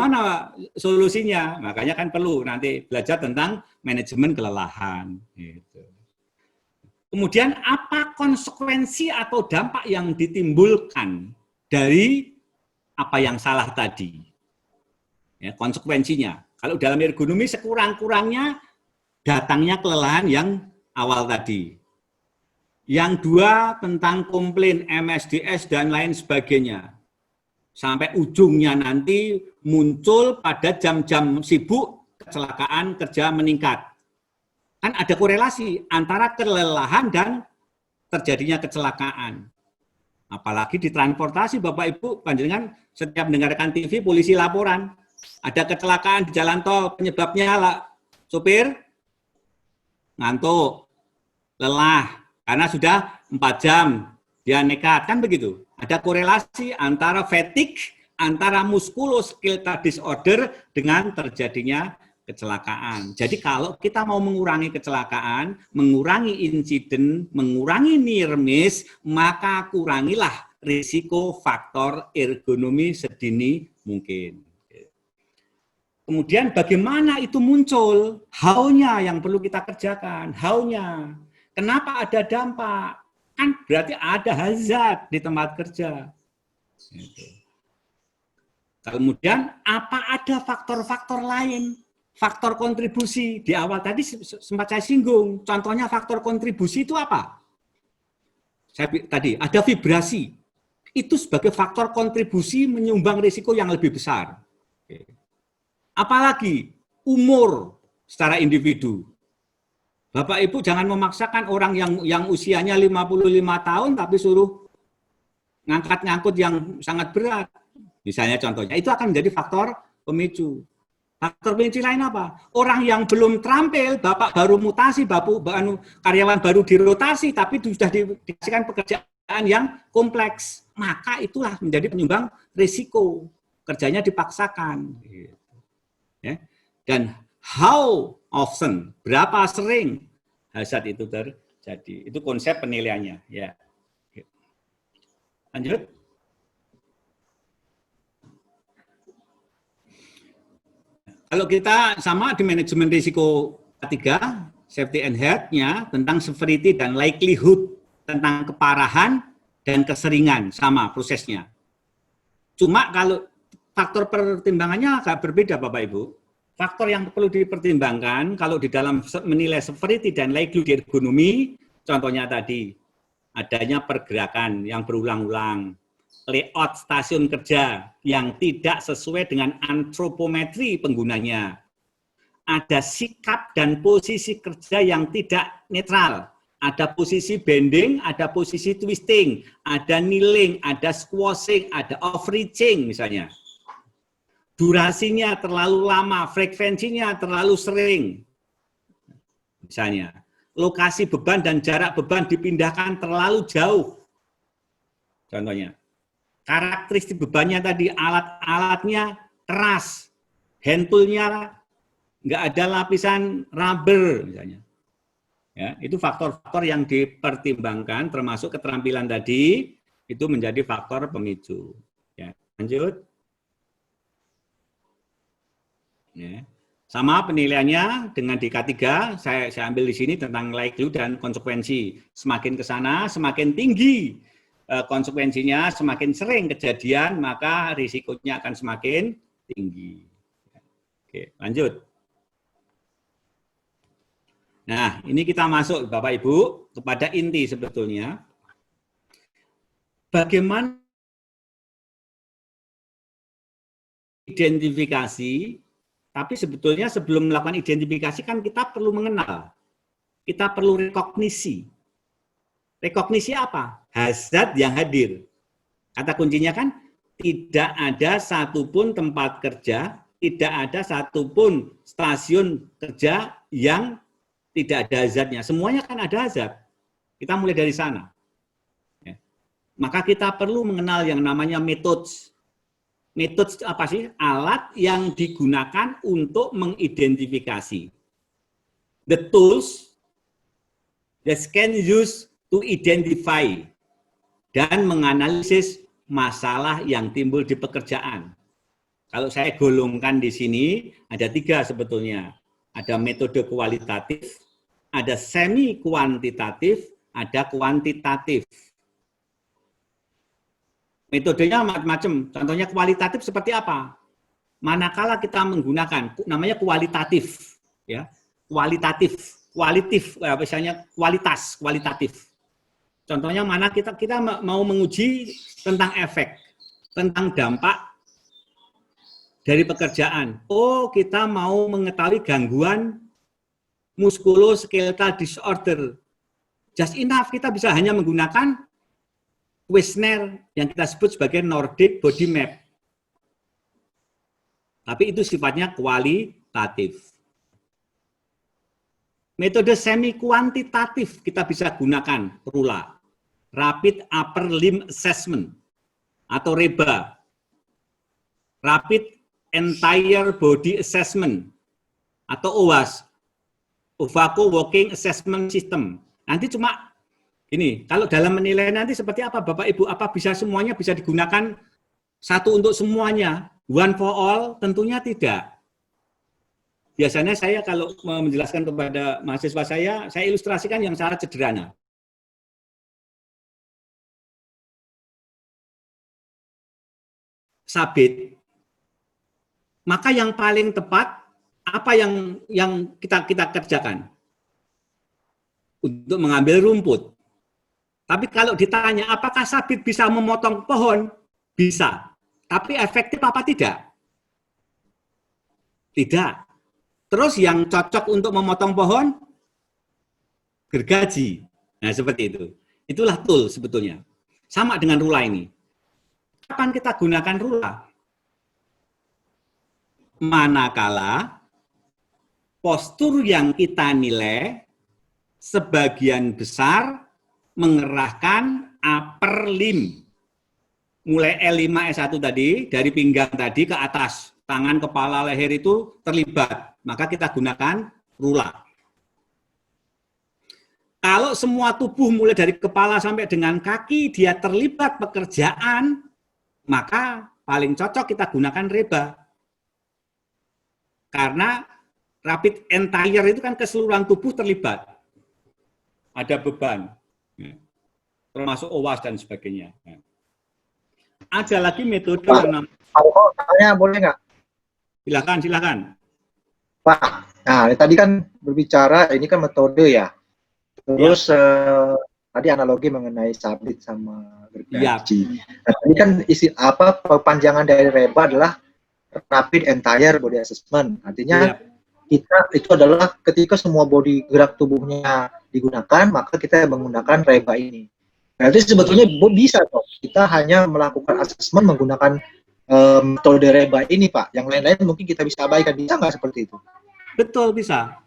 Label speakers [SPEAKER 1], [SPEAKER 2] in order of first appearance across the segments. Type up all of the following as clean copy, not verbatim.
[SPEAKER 1] bagaimana solusinya? Makanya kan perlu nanti belajar tentang manajemen kelelahan. Gitu. Kemudian apa konsekuensi atau dampak yang ditimbulkan dari apa yang salah tadi? Ya, konsekuensinya. Kalau dalam ergonomi sekurang-kurangnya datangnya kelelahan yang awal tadi. Yang dua tentang komplain MSDS dan lain sebagainya. Sampai ujungnya nanti muncul pada jam-jam sibuk kecelakaan kerja meningkat. Kan ada korelasi antara kelelahan dan terjadinya kecelakaan. Apalagi di transportasi, Bapak Ibu, panjenengan setiap mendengarkan TV, polisi laporan. Ada kecelakaan di jalan tol, penyebabnya sopir ngantuk, lelah, karena sudah 4 jam, dia nekat, kan begitu. Ada korelasi antara fatigue, antara musculoskeletal disorder dengan terjadinya kecelakaan. Jadi kalau kita mau mengurangi kecelakaan, mengurangi insiden, mengurangi near miss, maka kurangilah risiko faktor ergonomi sedini mungkin. Kemudian bagaimana itu muncul? How-nya yang perlu kita kerjakan, how-nya. Kenapa ada dampak? Kan berarti ada hazard di tempat kerja. Kemudian apa ada faktor-faktor lain? Faktor kontribusi, di awal tadi sempat saya singgung, contohnya faktor kontribusi itu apa? Tadi ada vibrasi, itu sebagai faktor kontribusi menyumbang risiko yang lebih besar. Apalagi umur secara individu. Bapak Ibu jangan memaksakan orang yang usianya 55 tahun tapi suruh ngangkat-ngangkut yang sangat berat. Misalnya contohnya, itu akan menjadi faktor pemicu. Faktor pemicu lain apa? Orang yang belum terampil, Bapak baru mutasi, karyawan baru dirotasi, tapi sudah dikasihkan pekerjaan yang kompleks. Maka itulah menjadi penyumbang risiko. Kerjanya dipaksakan. Ya. Dan how often, berapa sering hazard itu terjadi. Itu konsep penilaiannya. Ya. Lanjut. Kalau kita sama di manajemen risiko ketiga, safety and health-nya tentang severity dan likelihood, tentang keparahan dan keseringan, sama prosesnya. Cuma kalau faktor pertimbangannya agak berbeda Bapak Ibu. Faktor yang perlu dipertimbangkan kalau di dalam menilai severity dan likelihood ergonomi, contohnya tadi, adanya pergerakan yang berulang-ulang, layout stasiun kerja yang tidak sesuai dengan antropometri penggunanya. Ada sikap dan posisi kerja yang tidak netral. Ada posisi bending, ada posisi twisting, ada kneeling, ada squashing, ada overreaching misalnya. Durasinya terlalu lama, frekuensinya terlalu sering. Misalnya, lokasi beban dan jarak beban dipindahkan terlalu jauh. Contohnya. Karakteristik bebannya tadi, alat-alatnya keras, handtoolnya nggak ada lapisan rubber misalnya. Ya, itu faktor-faktor yang dipertimbangkan, termasuk keterampilan tadi, itu menjadi faktor pemicu. Ya, lanjut. Ya. Sama penilaiannya dengan di K3, saya ambil di sini tentang likelihood dan konsekuensi. Semakin ke sana, semakin tinggi konsekuensinya, semakin sering kejadian, maka risikonya akan semakin tinggi. Oke, lanjut. Nah, ini kita masuk, Bapak Ibu, kepada inti sebetulnya. Bagaimana identifikasi, tapi sebetulnya sebelum melakukan identifikasi kan kita perlu mengenal. Kita perlu rekognisi. Rekognisi apa? Hazard yang hadir. Kata kuncinya kan, tidak ada satupun tempat kerja, tidak ada satupun stasiun kerja yang tidak ada hazardnya. Semuanya kan ada hazard. Kita mulai dari sana. Ya. Maka kita perlu mengenal yang namanya methods. Methods apa sih? Alat yang digunakan untuk mengidentifikasi. The tools that can use to identify dan menganalisis masalah yang timbul di pekerjaan. Kalau saya golongkan di sini, ada 3 sebetulnya. Ada metode kualitatif, ada semi kuantitatif, ada kuantitatif. Metodenya macam-macam. Contohnya kualitatif seperti apa? Manakala kita menggunakan, namanya kualitatif, ya, kualitatif, misalnya kualitatif. Contohnya mana kita mau menguji tentang efek, tentang dampak dari pekerjaan. Oh, kita mau mengetahui gangguan muskuloskeletal disorder. Just enough, kita bisa hanya menggunakan questionnaire yang kita sebut sebagai Nordic Body Map. Tapi itu sifatnya kualitatif. Metode semi kuantitatif kita bisa gunakan RULA, Rapid Upper Limb Assessment, atau REBA, Rapid Entire Body Assessment, atau OWAS, Ovako Walking Assessment System. Nanti cuma ini, kalau dalam menilai nanti seperti apa Bapak Ibu, apa bisa semuanya bisa digunakan satu untuk semuanya, one for all? Tentunya tidak. Biasanya saya kalau menjelaskan kepada mahasiswa saya ilustrasikan yang secara sederhana. Sabit, maka yang paling tepat apa yang kita kerjakan? Untuk mengambil rumput. Tapi kalau ditanya apakah sabit bisa memotong pohon? Bisa. Tapi efektif apa tidak? Tidak. Terus yang cocok untuk memotong pohon? Gergaji. Nah, seperti itu. Itulah tool sebetulnya. Sama dengan RULA ini. Kapan kita gunakan RULA? Manakala postur yang kita nilai sebagian besar mengerahkan upper limb. Mulai L5S1 tadi, dari pinggang tadi ke atas, tangan, kepala, leher itu terlibat. Maka kita gunakan RULA. Kalau semua tubuh mulai dari kepala sampai dengan kaki, dia terlibat pekerjaan, maka paling cocok kita gunakan REBA. Karena rapid entire itu kan keseluruhan tubuh terlibat. Ada beban, termasuk OWAS dan sebagainya. Ada lagi metode yang namanya...
[SPEAKER 2] Tanya boleh nggak?
[SPEAKER 1] Silakan.
[SPEAKER 2] Pak, nah tadi kan berbicara ini kan metode ya. Terus tadi analogi mengenai sabit sama gergaji. Nah, tadi kan panjangan dari REBA adalah Rapid Entire Body Assessment. Artinya kita itu adalah ketika semua body gerak tubuhnya digunakan, maka kita menggunakan REBA ini. Berarti sebetulnya bisa toh kita hanya melakukan asesmen menggunakan metode REBA ini, Pak. Yang lain-lain mungkin kita bisa abaikan. Bisa nggak seperti itu?
[SPEAKER 1] Betul, bisa.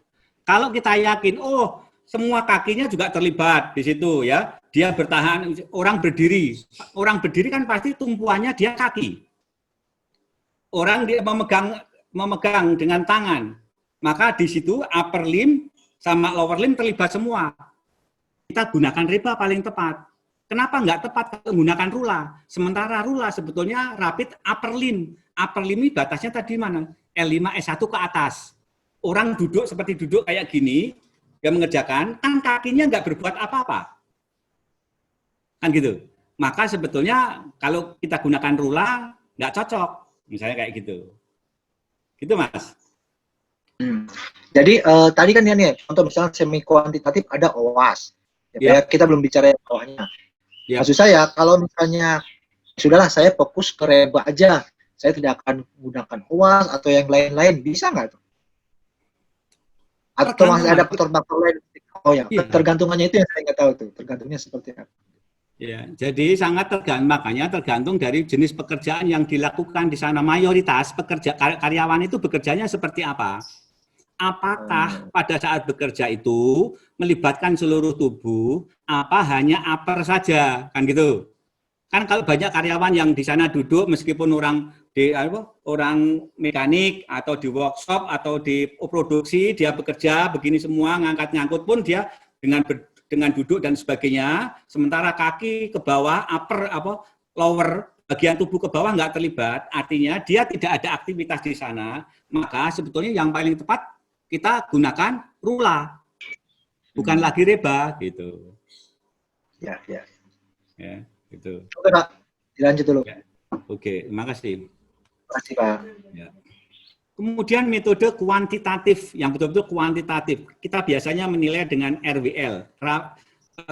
[SPEAKER 1] Kalau kita yakin, oh semua kakinya juga terlibat di situ ya. Dia bertahan, orang berdiri. Orang berdiri kan pasti tumpuannya dia kaki. Orang dia memegang dengan tangan. Maka di situ upper limb sama lower limb terlibat semua. Kita gunakan REBA paling tepat. Kenapa nggak tepat kalau menggunakan RULA? Sementara RULA sebetulnya rapid upper limb. Upper limb ini batasnya tadi mana? L5S1 ke atas. Orang duduk seperti duduk kayak gini, yang mengerjakan, kan kakinya nggak berbuat apa-apa. Kan gitu. Maka sebetulnya kalau kita gunakan RULA, nggak cocok. Misalnya kayak gitu. Gitu, Mas.
[SPEAKER 2] Jadi tadi kan ya contoh misalnya semi kuantitatif ada OWAS. Ya, kita belum bicara yang bawahnya. Maksud saya kalau misalnya sudahlah saya fokus ke REBA aja, saya tidak akan menggunakan OWAS atau yang lain-lain, bisa nggak tuh? Atau masih ada faktor-faktor lain? Oh ya, ketergantungannya itu yang saya nggak tahu tuh. Tergantungnya seperti apa?
[SPEAKER 1] Ya, jadi sangat makanya tergantung dari jenis pekerjaan yang dilakukan di sana. Mayoritas karyawan itu bekerjanya seperti apa? Apakah pada saat bekerja itu melibatkan seluruh tubuh, apa hanya upper saja, kan gitu? Kan kalau banyak karyawan yang di sana duduk meskipun orang mekanik atau di workshop atau di produksi dia bekerja begini semua ngangkat-ngangkut pun dia dengan duduk dan sebagainya, sementara kaki ke bawah upper lower bagian tubuh ke bawah nggak terlibat, artinya dia tidak ada aktivitas di sana, maka sebetulnya yang paling tepat kita gunakan rula, bukan lagi reba gitu.
[SPEAKER 2] Ya, ya.
[SPEAKER 1] Ya, gitu.
[SPEAKER 2] Oke, Pak. Dilanjut dulu.
[SPEAKER 1] Ya. Oke, terima kasih.
[SPEAKER 2] Terima kasih, Pak.
[SPEAKER 1] Ya. Kemudian metode kuantitatif, yang betul-betul kuantitatif. Kita biasanya menilai dengan RWL,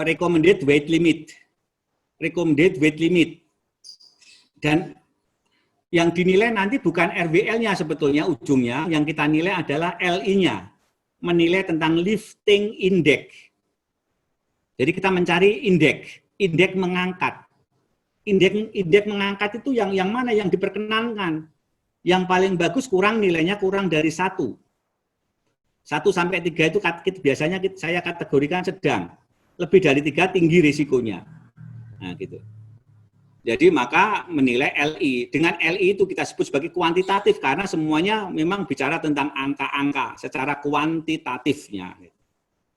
[SPEAKER 1] Recommended Weight Limit. Recommended Weight Limit. Dan yang dinilai nanti bukan RWL-nya sebetulnya ujungnya, yang kita nilai adalah LI-nya. Menilai tentang lifting index. Jadi kita mencari indeks mengangkat. Indeks mengangkat itu yang mana yang diperkenankan? Yang paling bagus nilainya kurang dari 1. 1 sampai 3 itu biasanya saya kategorikan sedang. Lebih dari 3 tinggi risikonya. Nah, gitu. Jadi maka menilai LI. Dengan LI itu kita sebut sebagai kuantitatif karena semuanya memang bicara tentang angka-angka secara kuantitatifnya.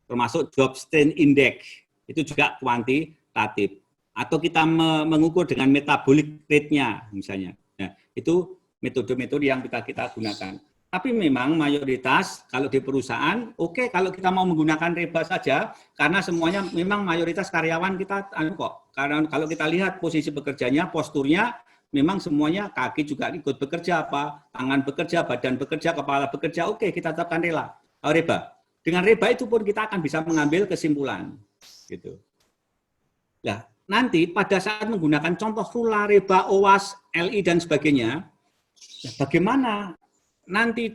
[SPEAKER 1] Termasuk job strain index. Itu juga kuantitatif. Atau kita mengukur dengan metabolic rate-nya misalnya. Nah, itu metode-metode yang kita gunakan. Tapi memang mayoritas kalau di perusahaan, oke, kalau kita mau menggunakan reba saja, karena semuanya memang mayoritas karyawan kita kok. Karena kalau kita lihat posisi bekerjanya, posturnya, memang semuanya kaki juga ikut bekerja, tangan bekerja, badan bekerja, kepala bekerja, oke, kita tetapkan reba. Dengan reba itu pun kita akan bisa mengambil kesimpulan. Gitu. Nah, nanti pada saat menggunakan contoh rula, reba, OWAS, LI, dan sebagainya, ya bagaimana nanti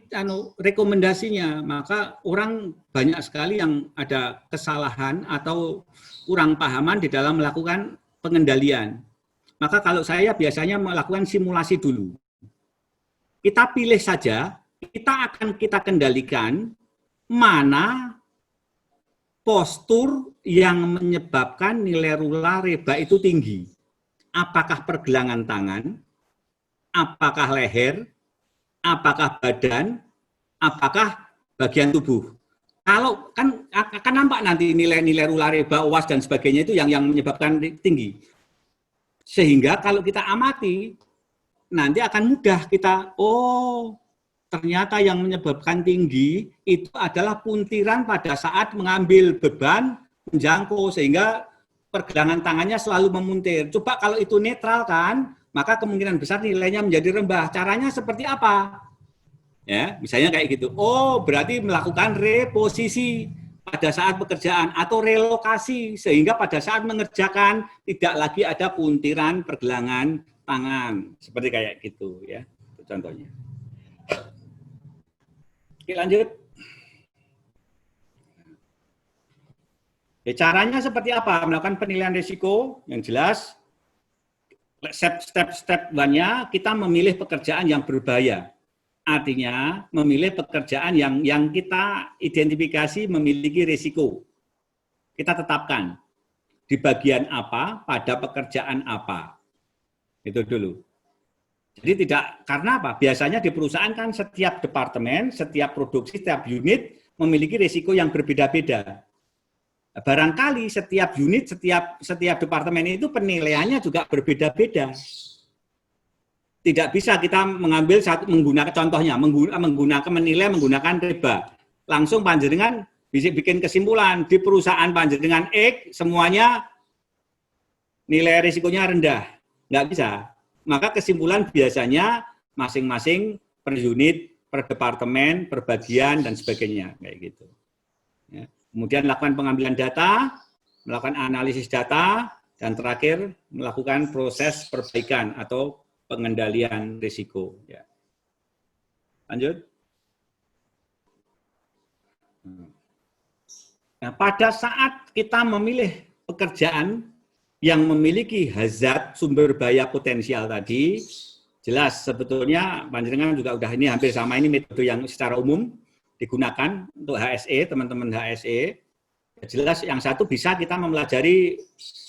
[SPEAKER 1] rekomendasinya? Maka orang banyak sekali yang ada kesalahan atau kurang pahaman di dalam melakukan pengendalian. Maka kalau saya biasanya melakukan simulasi dulu. Kita pilih saja, kita kendalikan mana postur yang menyebabkan nilai rula reba itu tinggi. Apakah pergelangan tangan, apakah leher, apakah badan, apakah bagian tubuh. Kalau kan akan nampak nanti nilai-nilai rula reba, OWAS dan sebagainya itu yang menyebabkan tinggi. Sehingga kalau kita amati nanti akan mudah kita ternyata yang menyebabkan tinggi itu adalah puntiran pada saat mengambil beban menjangkau sehingga pergelangan tangannya selalu memuntir. Coba kalau itu netral kan, maka kemungkinan besar nilainya menjadi rendah. Caranya seperti apa? Ya, misalnya kayak gitu. Berarti melakukan reposisi pada saat pekerjaan atau relokasi sehingga pada saat mengerjakan tidak lagi ada puntiran pergelangan tangan. Seperti kayak gitu ya. Itu contohnya. Oke, lanjut. Ya, caranya seperti apa? Melakukan penilaian risiko yang jelas. Step-step one-nya kita memilih pekerjaan yang berbahaya. Artinya memilih pekerjaan yang kita identifikasi memiliki risiko. Kita tetapkan di bagian apa, pada pekerjaan apa. Itu dulu. Jadi karena apa? Biasanya di perusahaan kan setiap departemen, setiap produksi, setiap unit memiliki risiko yang berbeda-beda. Barangkali setiap unit, setiap departemen itu penilaiannya juga berbeda-beda. Tidak bisa kita mengambil menggunakan contohnya, menggunakan reba. Langsung panjenengan bisa bikin kesimpulan di perusahaan panjenengan X semuanya nilai risikonya rendah. Nggak bisa. Maka kesimpulan biasanya masing-masing per unit, per departemen, per bagian, dan sebagainya. Kayak gitu. Ya. Kemudian lakukan pengambilan data, melakukan analisis data, dan terakhir melakukan proses perbaikan atau pengendalian risiko. Ya. Lanjut. Nah, pada saat kita memilih pekerjaan yang memiliki hazard sumber bahaya potensial tadi, jelas sebetulnya panjenengan juga udah ini hampir sama ini metode yang secara umum digunakan untuk HSE, teman-teman HSE. Jelas yang satu bisa kita mempelajari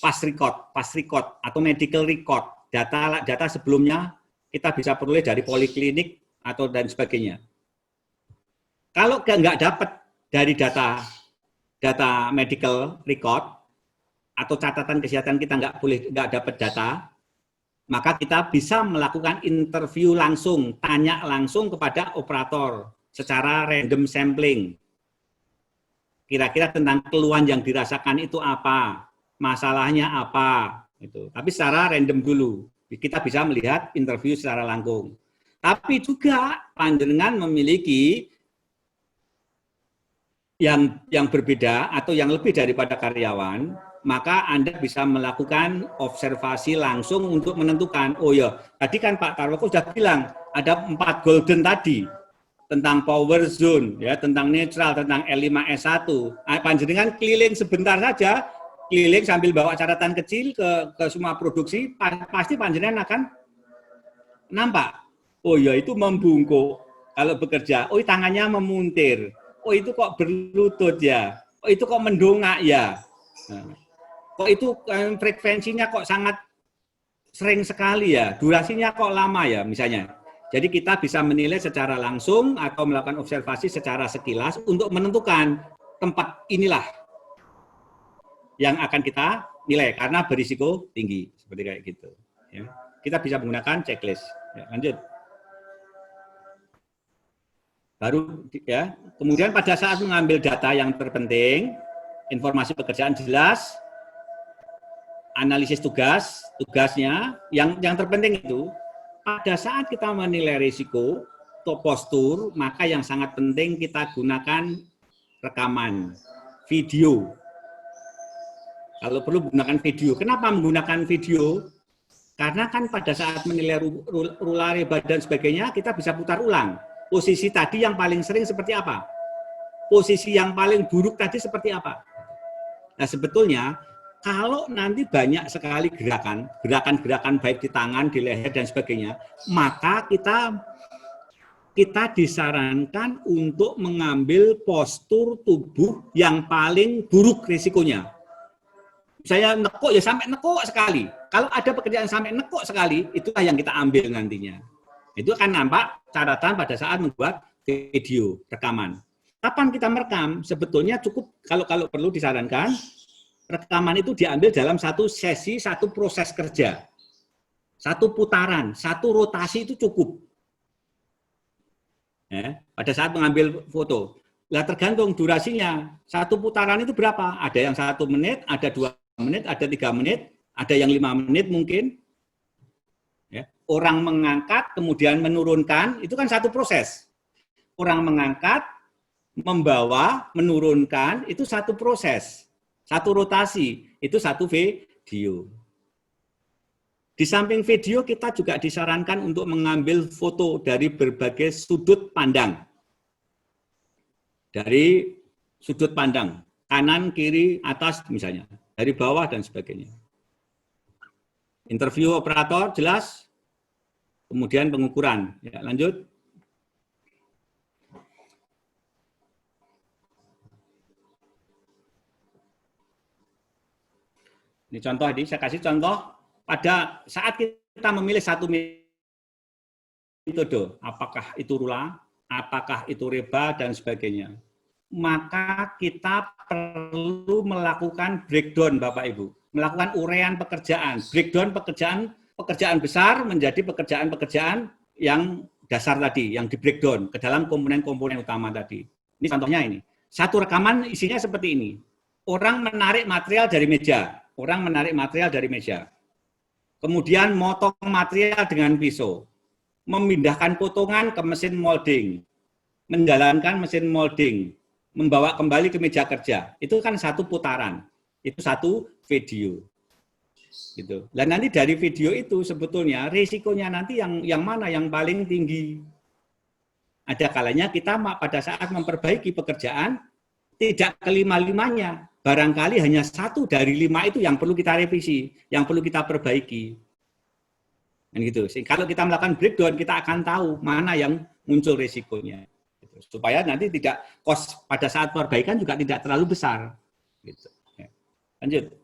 [SPEAKER 1] past record atau medical record, data sebelumnya kita bisa peroleh dari poliklinik atau dan sebagainya. Kalau nggak dapat dari data medical record atau catatan kesehatan kita nggak dapat data, maka kita bisa melakukan interview langsung, tanya langsung kepada operator secara random sampling. Kira-kira tentang keluhan yang dirasakan itu apa, masalahnya apa, itu. Tapi secara random dulu, kita bisa melihat interview secara langsung. Tapi juga panjenengan memiliki yang berbeda atau yang lebih daripada karyawan, maka Anda bisa melakukan observasi langsung untuk menentukan, oh ya, tadi kan Pak Tarwoko sudah bilang ada 4 golden tadi, tentang power zone, ya, tentang netral, tentang L5S1. Panjenengan keliling sebentar saja, keliling sambil bawa catatan kecil ke semua produksi, pasti panjenengan akan nampak. Oh ya, itu membungkuk kalau bekerja. Oh, tangannya memuntir. Oh, itu kok berlutut ya. Oh, itu kok mendongak ya. Kok itu frekuensinya kok sangat sering sekali ya. Durasinya kok lama ya, misalnya. Jadi kita bisa menilai secara langsung atau melakukan observasi secara sekilas untuk menentukan tempat inilah yang akan kita nilai karena berisiko tinggi, seperti kayak gitu. Ya. Kita bisa menggunakan checklist. Ya, lanjut. Baru ya. Kemudian pada saat mengambil data yang terpenting, informasi pekerjaan jelas, analisis tugasnya yang terpenting itu. Pada saat kita menilai risiko atau postur, maka yang sangat penting kita gunakan rekaman, video. Kalau perlu gunakan video. Kenapa menggunakan video? Karena kan pada saat menilai rulare badan sebagainya, kita bisa putar ulang. Posisi tadi yang paling sering seperti apa? Posisi yang paling buruk tadi seperti apa? Nah, sebetulnya kalau nanti banyak sekali gerakan-gerakan baik di tangan, di leher dan sebagainya, maka kita disarankan untuk mengambil postur tubuh yang paling buruk risikonya. Saya nekuk ya sampai nekuk sekali. Kalau ada pekerjaan sampai nekuk sekali, itulah yang kita ambil nantinya. Itu akan nampak catatan pada saat membuat video rekaman. Kapan kita merekam? Sebetulnya cukup kalau perlu disarankan. Rekaman itu diambil dalam satu sesi, satu proses kerja. Satu putaran, satu rotasi itu cukup. Ya, pada saat mengambil foto. Lah tergantung durasinya. Satu putaran itu berapa? Ada yang 1 menit, ada 2 menit, ada 3 menit, ada yang 5 menit mungkin. Ya. Orang mengangkat, kemudian menurunkan, itu kan satu proses. Orang mengangkat, membawa, menurunkan, itu satu proses. Satu rotasi, itu satu video. Di samping video, kita juga disarankan untuk mengambil foto dari berbagai sudut pandang. Dari sudut pandang, kanan, kiri, atas misalnya, dari bawah dan sebagainya. Interview operator, jelas. Kemudian pengukuran. Ya, lanjut. Ini contoh, saya kasih contoh pada saat kita memilih satu metode, apakah itu rula, apakah itu reba, dan sebagainya. Maka kita perlu melakukan breakdown, Bapak Ibu. Melakukan uraian pekerjaan, breakdown pekerjaan besar menjadi pekerjaan-pekerjaan yang dasar tadi, yang di breakdown ke dalam komponen-komponen utama tadi. Ini contohnya ini. Satu rekaman isinya seperti ini. Orang menarik material dari meja. Orang menarik material dari meja. Kemudian motong material dengan pisau. Memindahkan potongan ke mesin molding. Menjalankan mesin molding. Membawa kembali ke meja kerja. Itu kan satu putaran. Itu satu video. Gitu. Dan nanti dari video itu sebetulnya risikonya nanti yang mana yang paling tinggi. Ada kalanya kita pada saat memperbaiki pekerjaan tidak kelima-limanya. Barangkali hanya 1 dari 5 itu yang perlu kita revisi, yang perlu kita perbaiki. Dan gitu. Kalau kita melakukan breakdown, kita akan tahu mana yang muncul risikonya. Gitu. Supaya nanti tidak cost pada saat perbaikan juga tidak terlalu besar. Gitu. Lanjut.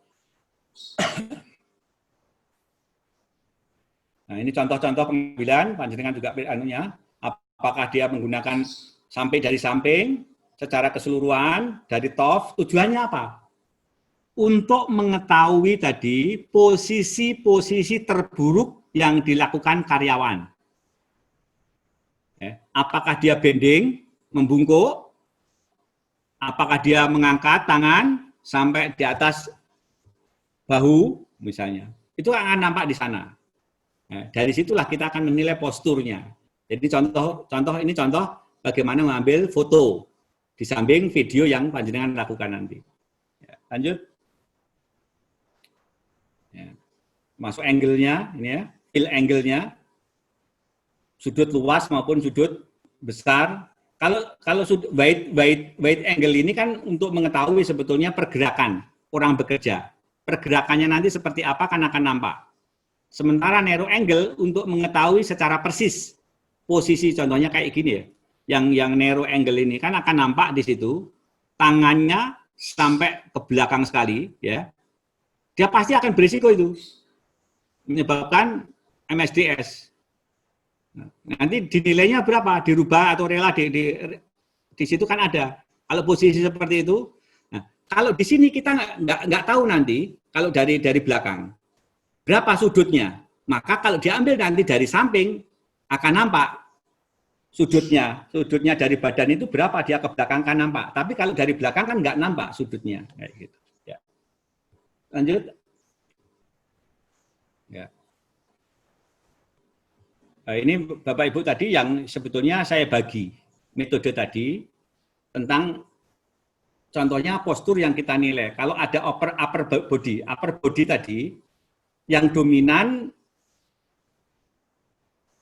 [SPEAKER 1] Nah, ini contoh-contoh pengambilan, panjenengan juga anunya, apakah dia menggunakan sampai dari samping, secara keseluruhan, dari top, tujuannya apa? Untuk mengetahui tadi posisi-posisi terburuk yang dilakukan karyawan. Apakah dia bending, membungkuk, apakah dia mengangkat tangan sampai di atas bahu misalnya. Itu akan nampak di sana. Dari situlah kita akan menilai posturnya. Jadi contoh bagaimana mengambil foto di samping video yang panjenengan lakukan nanti. Lanjut. Masuk angle-nya, ini ya, fill angle-nya, sudut luas maupun sudut besar. Kalau wide angle ini kan untuk mengetahui sebetulnya pergerakan orang bekerja. Pergerakannya nanti seperti apa kan akan nampak. Sementara narrow angle untuk mengetahui secara persis posisi, contohnya kayak gini ya. Yang narrow angle ini kan akan nampak di situ tangannya sampai ke belakang sekali ya. Dia pasti akan berisiko itu menyebabkan MSDS. Nanti dinilainya berapa? Dirubah atau rela di situ kan ada. Kalau posisi seperti itu, nah, kalau di sini kita nggak tahu nanti kalau dari belakang berapa sudutnya. Maka kalau diambil nanti dari samping akan nampak sudutnya dari badan itu berapa dia ke belakang kan nampak. Tapi kalau dari belakang kan nggak nampak sudutnya kayak gitu. Ya. Lanjut. Ya. Nah, ini Bapak Ibu tadi yang sebetulnya saya bagi metode tadi tentang contohnya postur yang kita nilai. Kalau ada upper body tadi yang dominan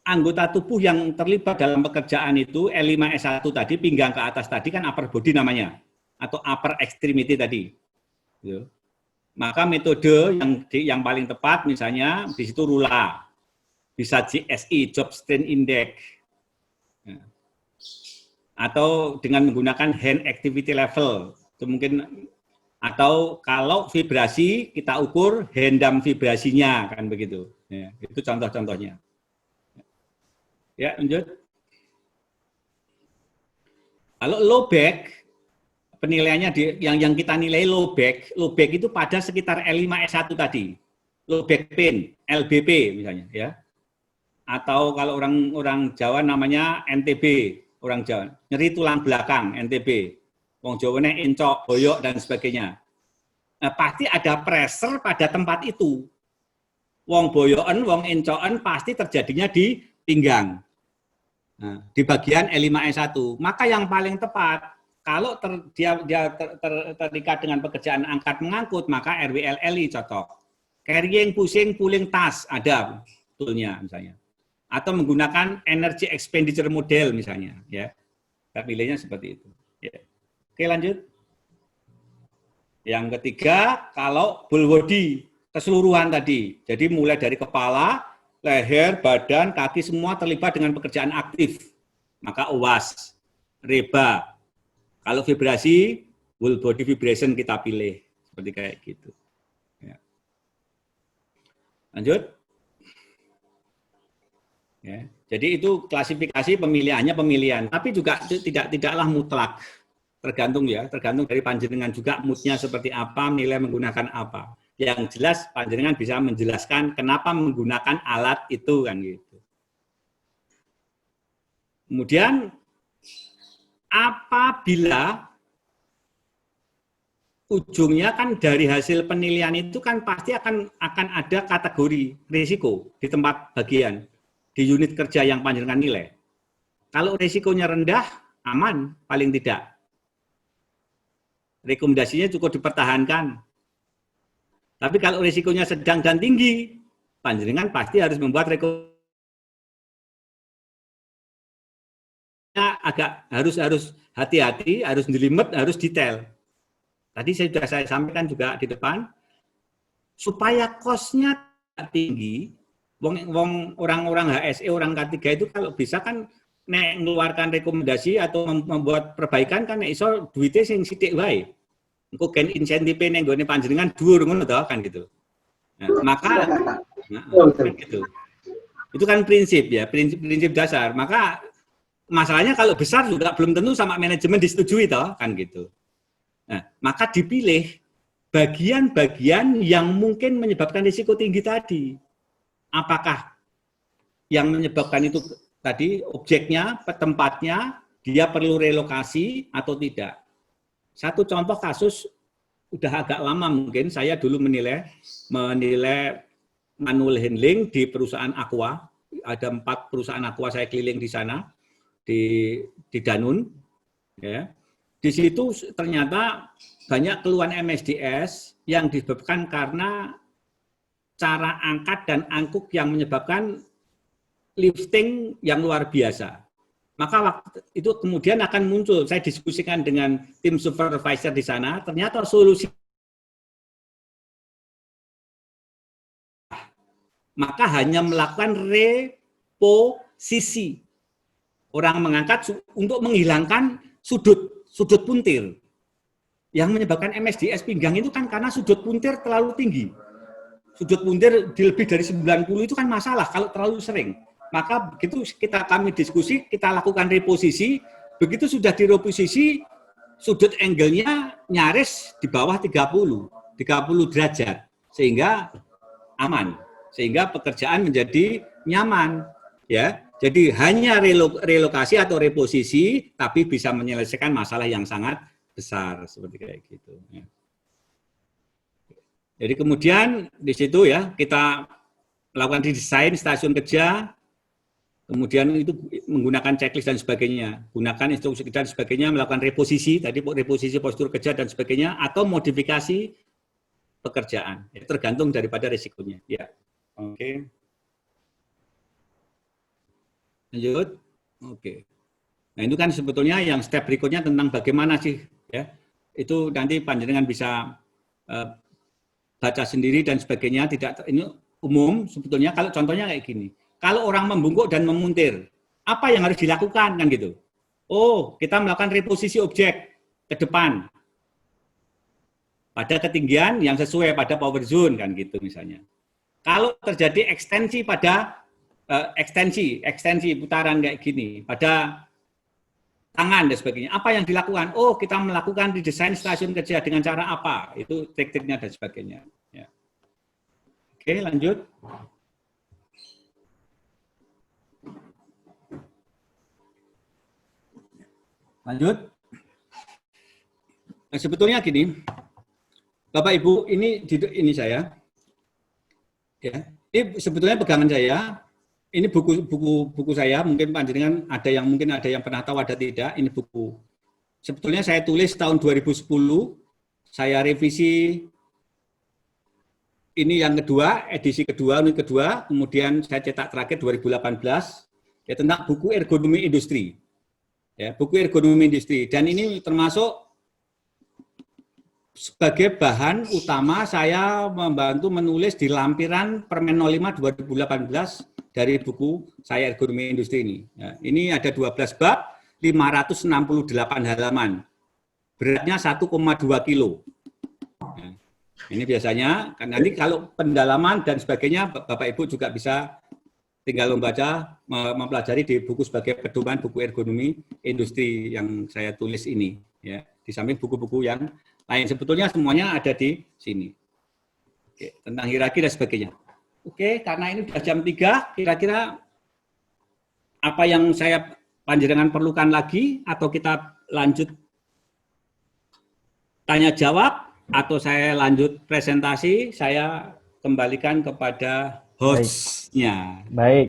[SPEAKER 1] anggota tubuh yang terlibat dalam pekerjaan itu L5S1 tadi, pinggang ke atas tadi kan upper body namanya atau upper extremity tadi. Maka metode yang paling tepat misalnya di situ RULA. Bisa GSI, Job Strength Index, atau dengan menggunakan hand activity level, itu mungkin, atau kalau vibrasi kita ukur handam vibrasinya kan begitu. Ya, itu contoh-contohnya. Ya, lanjut. Kalau low back, penilaiannya yang kita nilai low back itu pada sekitar L5S1 tadi, low back pain, LBP misalnya, ya. Atau kalau orang Jawa namanya NTB, orang Jawa, nyeri tulang belakang, NTB. Wong Jawane encok, boyok, dan sebagainya. Nah, pasti ada pressure pada tempat itu. Wong boyoken, wong encoken pasti terjadinya di pinggang. Nah, di bagian L5S1. Maka yang paling tepat, kalau dia terikat dengan pekerjaan angkat mengangkut, maka RWLLI cocok. Carrying, pushing, pulling task, ada toolnya misalnya. Atau menggunakan energy expenditure model misalnya, ya. Kita pilihnya seperti itu. Ya. Oke, lanjut. Yang ketiga, kalau full body keseluruhan tadi, jadi mulai dari kepala, leher, badan, kaki semua terlibat dengan pekerjaan aktif, maka OWAS, REBA. Kalau vibrasi, full body vibration kita pilih seperti kayak gitu. Ya. Lanjut. Ya, jadi itu klasifikasi pemilihannya pemilihan, tapi juga tidaklah mutlak, tergantung dari panjenengan juga moodnya seperti apa, nilai menggunakan apa. Yang jelas panjenengan bisa menjelaskan kenapa menggunakan alat itu kan gitu. Kemudian apabila ujungnya kan dari hasil penilaian itu kan pasti akan ada kategori risiko di tempat bagian. Di unit kerja yang panjenengan nilai. Kalau risikonya rendah, aman, paling tidak. Rekomendasinya cukup dipertahankan. Tapi kalau risikonya sedang dan tinggi, panjenengan pasti harus membuat rekomendasi. Agak harus hati-hati, harus jelimet, harus detail. Tadi saya sampaikan juga di depan, supaya cost-nya tinggi. Orang-orang HSE, orang K3 itu kalau bisa kan mengeluarkan rekomendasi atau membuat perbaikan kan iso duitnya sing sithik wae. Engko gen insentif ning nggone panjenengan dhuwur ngono to kan gitu. Nah, maka kan gitu. Itu kan prinsip ya, prinsip dasar. Maka masalahnya kalau besar juga belum tentu sama manajemen disetujui toh kan gitu. Nah, maka dipilih bagian-bagian yang mungkin menyebabkan risiko tinggi tadi. Apakah yang menyebabkan itu tadi, objeknya, tempatnya, dia perlu relokasi atau tidak. Satu contoh kasus, udah agak lama mungkin, saya dulu menilai manual handling di perusahaan Aqua. Ada 4 perusahaan Aqua saya keliling di sana, di Danun. Ya. Di situ ternyata banyak keluhan MSDS yang disebabkan karena cara angkat dan angkuk yang menyebabkan lifting yang luar biasa. Maka waktu itu kemudian akan muncul, saya diskusikan dengan tim supervisor di sana, ternyata solusi maka hanya melakukan reposisi. Orang mengangkat untuk menghilangkan sudut puntir. Yang menyebabkan MSDS pinggang itu kan karena sudut puntir terlalu tinggi. Sudut puntir lebih dari 90 itu kan masalah kalau terlalu sering. Maka begitu kami diskusi, kita lakukan reposisi, begitu sudah direposisi, sudut angle-nya nyaris di bawah 30 derajat, sehingga aman, sehingga pekerjaan menjadi nyaman. Ya, jadi hanya relokasi atau reposisi, tapi bisa menyelesaikan masalah yang sangat besar, seperti kayak gitu. Ya. Jadi kemudian di situ ya kita melakukan desain stasiun kerja, kemudian itu menggunakan checklist dan sebagainya, gunakan instruksi kerja dan sebagainya, melakukan reposisi, tadi reposisi postur kerja dan sebagainya, atau modifikasi pekerjaan, ya, tergantung daripada risikonya. Ya, oke. Lanjut, oke. Nah itu kan sebetulnya yang step berikutnya tentang bagaimana sih, ya, itu nanti panjenengan bisa baca sendiri dan sebagainya. Tidak, ini umum sebetulnya. Kalau contohnya kayak gini. Kalau orang membungkuk dan memuntir, apa yang harus dilakukan kan gitu? Oh, kita melakukan reposisi objek ke depan pada ketinggian yang sesuai pada power zone kan gitu misalnya. Kalau terjadi ekstensi pada ekstensi putaran kayak gini pada tangan dan sebagainya, apa yang dilakukan? Oh, kita melakukan redesain stasiun kerja dengan cara apa? Itu trik-triknya dan sebagainya. Ya. Oke, lanjut. Lanjut. Nah, sebetulnya gini, Bapak Ibu, ini saya, ya, ini sebetulnya pegangan saya. Ini buku saya. Mungkin panjenengan ada yang pernah tahu, ada tidak. Ini buku. Sebetulnya saya tulis tahun 2010. Saya revisi. Ini yang kedua, edisi kedua, unit kedua. Kemudian saya cetak terakhir 2018. Ya, tentang buku ergonomi industri. Ya, buku ergonomi industri, dan ini termasuk sebagai bahan utama saya membantu menulis di lampiran Permen 05 2018 dari buku saya ergonomi industri ini. Ya, ini ada 12 bab, 568 halaman, beratnya 1,2 kilo. Ya, ini biasanya, kan nanti kalau pendalaman dan sebagainya, Bapak Ibu juga bisa tinggal membaca, mempelajari di buku sebagai pedoman buku ergonomi industri yang saya tulis ini, ya, di samping buku-buku yang lain. Sebetulnya semuanya ada di sini. Oke, tentang hierarki dan sebagainya. Oke, karena ini sudah jam 3, kira-kira apa yang saya panjenengan perlukan lagi, atau kita lanjut tanya jawab, atau saya lanjut presentasi, saya kembalikan kepada host-nya.
[SPEAKER 3] Baik.